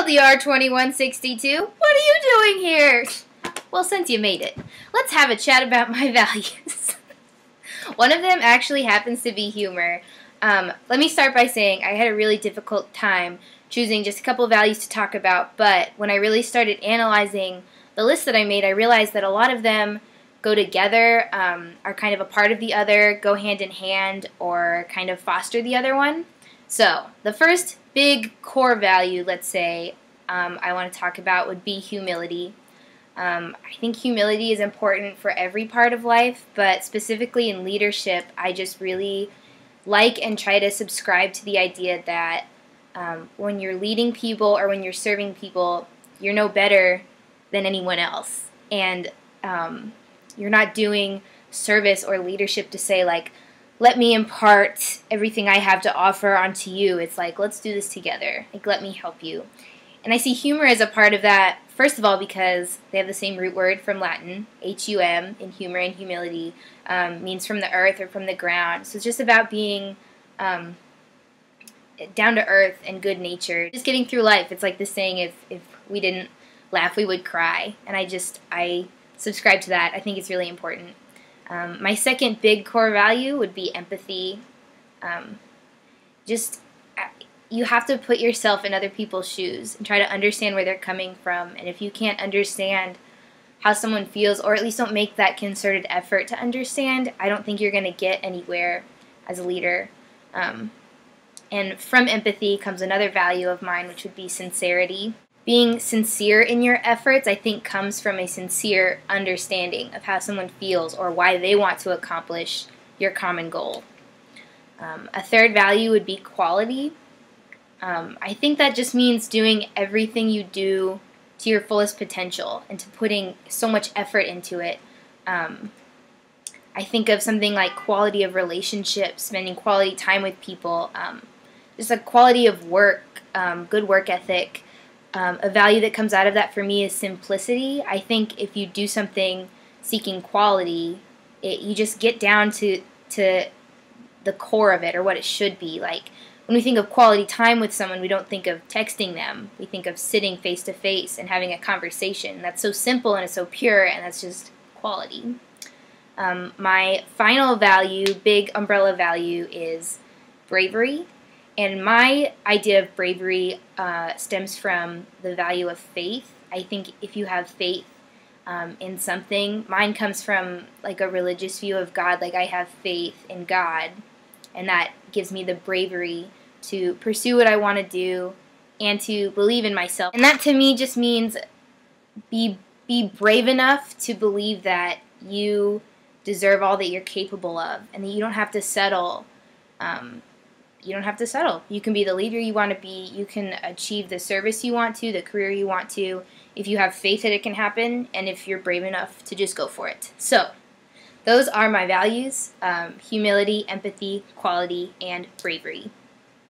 LDR2162, what are you doing here? Well, since you made it, let's have a chat about my values. One of them actually happens to be humor. Let me start by saying I had a really difficult time choosing just a couple of values to talk about, but when I really started analyzing the list that I made, I realized that a lot of them go together, are kind of a part of the other, go hand in hand, or kind of foster the other one. So, the first big core value, let's say, I want to talk about would be humility. I think humility is important for every part of life, but specifically in leadership, I just really like and try to subscribe to the idea that when you're leading people or when you're serving people, you're no better than anyone else. And you're not doing service or leadership to say, like, let me impart everything I have to offer onto you. It's like, let's do this together. Like, let me help you. And I see humor as a part of that, first of all, because they have the same root word from Latin, H-U-M, in humor and humility, means from the earth or from the ground. So it's just about being down to earth and good natured. Just getting through life. It's like the saying, if we didn't laugh, we would cry. And I subscribe to that. I think it's really important. My second big core value would be empathy. You have to put yourself in other people's shoes and try to understand where they're coming from. And if you can't understand how someone feels, or at least don't make that concerted effort to understand, I don't think you're going to get anywhere as a leader. And from empathy comes another value of mine, which would be sincerity. Being sincere in your efforts, I think, comes from a sincere understanding of how someone feels or why they want to accomplish your common goal. A third value would be quality. I think that just means doing everything you do to your fullest potential and to putting so much effort into it. I think of something like quality of relationships, spending quality time with people, just a quality of work, good work ethic. A value that comes out of that for me is simplicity. I think if you do something seeking quality, you just get down to the core of it, or what it should be. Like, when we think of quality time with someone, we don't think of texting them. We think of sitting face to face and having a conversation. That's so simple and it's so pure, and that's just quality. My final value, big umbrella value, is bravery. And my idea of bravery stems from the value of faith. I think if you have faith in something, mine comes from like a religious view of God. Like, I have faith in God, and that gives me the bravery to pursue what I want to do and to believe in myself. And that to me just means be brave enough to believe that you deserve all that you're capable of, and that you don't have to settle. You don't have to settle. You can be the leader you want to be. You can achieve the service you want to, the career you want to, if you have faith that it can happen, and if you're brave enough to just go for it. So, those are my values: humility, empathy, quality, and bravery.